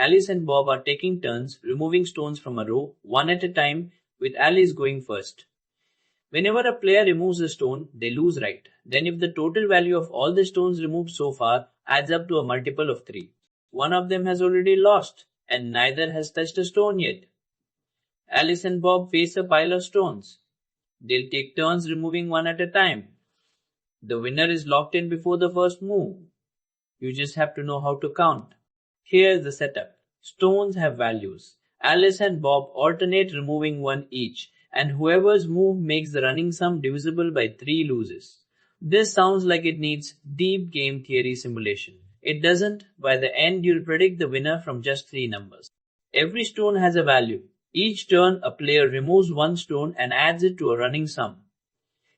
Alice and Bob are taking turns removing stones from a row, one at a time, with Alice going first. Whenever a player removes a stone, they lose, right? Then if the total value of all the stones removed so far adds up to a multiple of 3, one of them has already lost, and neither has touched a stone yet. Alice and Bob face a pile of stones. They'll take turns removing one at a time. The winner is locked in before the first move. You just have to know how to count. Here's the setup. Stones have values. Alice and Bob alternate removing one each, and whoever's move makes the running sum divisible by 3 loses. This sounds like it needs deep game theory simulation. It doesn't. By the end, you'll predict the winner from just 3 numbers. Every stone has a value. Each turn, a player removes one stone and adds it to a running sum.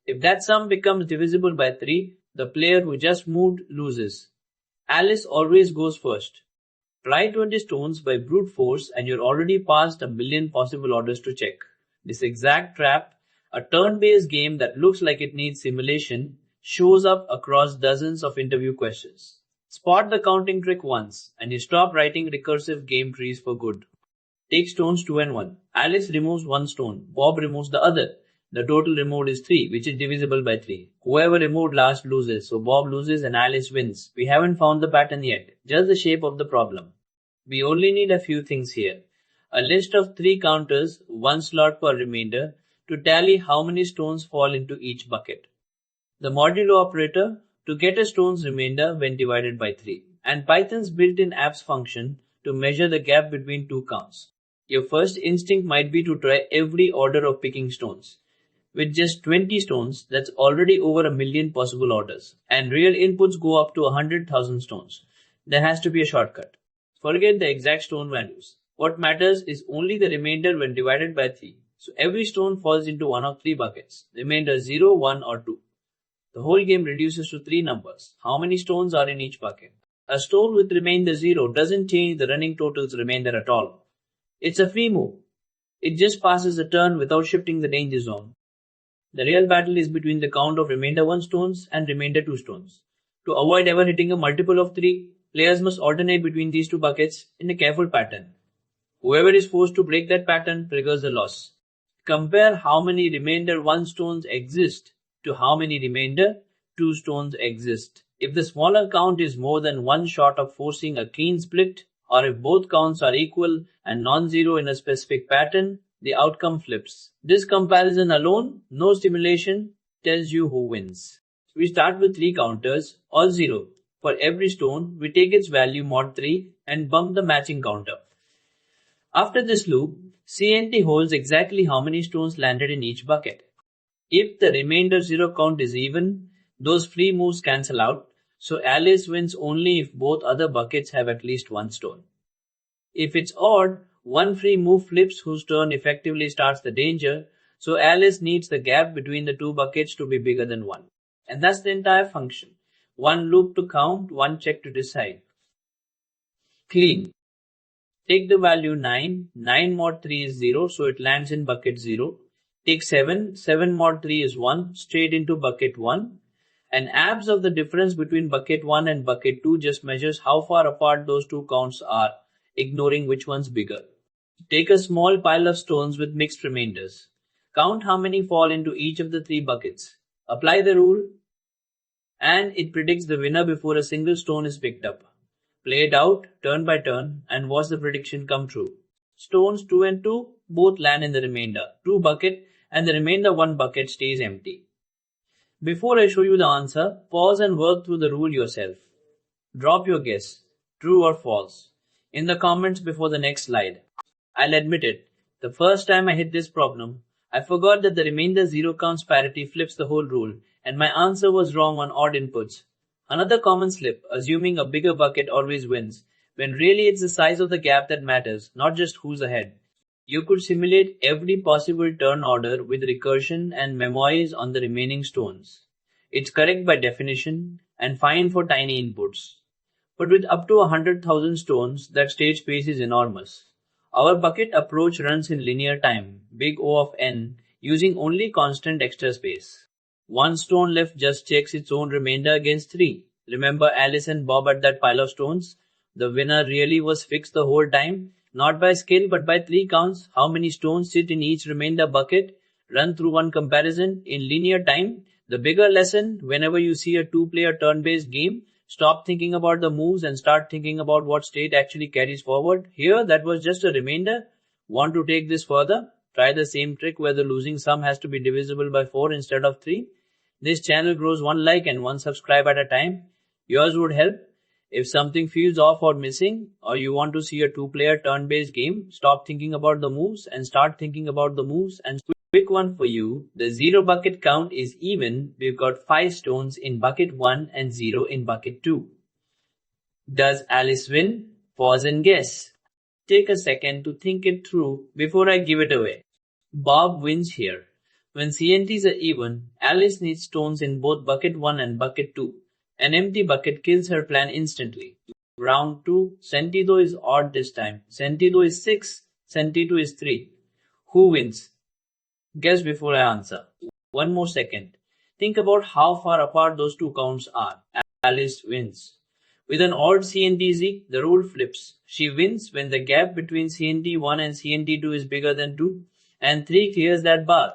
If that sum becomes divisible by 3, the player who just moved loses. Alice always goes first. Try 20 stones by brute force and you're already past a million possible orders to check. This exact trap, a turn-based game that looks like it needs simulation, shows up across dozens of interview questions. Spot the counting trick once, and you stop writing recursive game trees for good. Take stones 2 and 1. Alice removes one stone. Bob removes the other. The total removed is 3, which is divisible by 3. Whoever removed last loses, so Bob loses and Alice wins. We haven't found the pattern yet, just the shape of the problem. We only need a few things here. A list of 3 counters, 1 slot per remainder, to tally how many stones fall into each bucket. The modulo operator to get a stone's remainder when divided by 3. And Python's built-in apps function to measure the gap between 2 counts. Your first instinct might be to try every order of picking stones. With just 20 stones, that's already over a million possible orders. And real inputs go up to 100,000 stones. There has to be a shortcut. Forget the exact stone values. What matters is only the remainder when divided by 3. So every stone falls into one of 3 buckets. Remainder 0, 1 or 2. The whole game reduces to 3 numbers. How many stones are in each bucket? A stone with remainder 0 doesn't change the running total's remainder at all. It's a free move. It just passes a turn without shifting the danger zone. The real battle is between the count of remainder 1 stones and remainder 2 stones. To avoid ever hitting a multiple of 3, players must alternate between these 2 buckets in a careful pattern. Whoever is forced to break that pattern triggers the loss. Compare how many remainder 1 stones exist to how many remainder 2 stones exist. If the smaller count is more than 1 short of forcing a clean split, or if both counts are equal and non-zero in a specific pattern, the outcome flips. This comparison alone, no simulation, tells you who wins. We start with 3 counters, all 0. For every stone, we take its value mod 3 and bump the matching counter. After this loop, CNT holds exactly how many stones landed in each bucket. If the remainder 0 count is even, those free moves cancel out, so Alice wins only if both other buckets have at least 1 stone. If it's odd, one free move flips whose turn effectively starts the danger, so Alice needs the gap between the 2 buckets to be bigger than 1. And that's the entire function. 1 loop to count, 1 check to decide. Clean. Take the value 9, 9 mod 3 is 0, so it lands in bucket 0. Take 7, 7 mod 3 is 1, straight into bucket 1. And abs of the difference between bucket 1 and bucket 2 just measures how far apart those 2 counts are, ignoring which one's bigger. Take a small pile of stones with mixed remainders. Count how many fall into each of the 3 buckets. Apply the rule, and it predicts the winner before a single stone is picked up. Play it out, turn by turn, and watch the prediction come true. Stones 2 and 2 both land in the remainder 2 bucket, and the remainder 1 bucket stays empty. Before I show you the answer, pause and work through the rule yourself. Drop your guess, true or false, in the comments before the next slide. I'll admit it, the first time I hit this problem, I forgot that the remainder 0 counts parity flips the whole rule, and my answer was wrong on odd inputs. Another common slip, assuming a bigger bucket always wins, when really it's the size of the gap that matters, not just who's ahead. You could simulate every possible turn order with recursion and memoize on the remaining stones. It's correct by definition and fine for tiny inputs. But with up to 100,000 stones, that stage space is enormous. Our bucket approach runs in linear time, big O of n, using only constant extra space. 1 stone left just checks its own remainder against 3. Remember Alice and Bob at that pile of stones? The winner really was fixed the whole time, not by skill but by 3 counts. How many stones sit in each remainder bucket? Run through one comparison in linear time. The bigger lesson, whenever you see a 2-player turn-based game, stop thinking about the moves and start thinking about what state actually carries forward. Here, that was just a remainder. Want to take this further? Try the same trick where the losing sum has to be divisible by 4 instead of 3. This channel grows 1 like and 1 subscribe at a time. Yours would help. If something feels off or missing, or you want to see a 2-player turn-based game, stop thinking about the moves and start thinking about the moves. And quick one for you, the 0 bucket count is even. We've got 5 stones in bucket 1 and 0 in bucket 2. Does Alice win? Pause and guess. Take a second to think it through before I give it away. Bob wins here. When CNTs are even, Alice needs stones in both bucket 1 and bucket 2. An empty bucket kills her plan instantly. Round 2, Sentido is odd this time. Sentido is 6, Sentido is 3. Who wins? Guess before I answer. One more second. Think about how far apart those 2 counts are. Alice wins. With an odd CNTZ, the role flips. She wins when the gap between CNT1 and CNT2 is bigger than 2, and 3 clears that bar.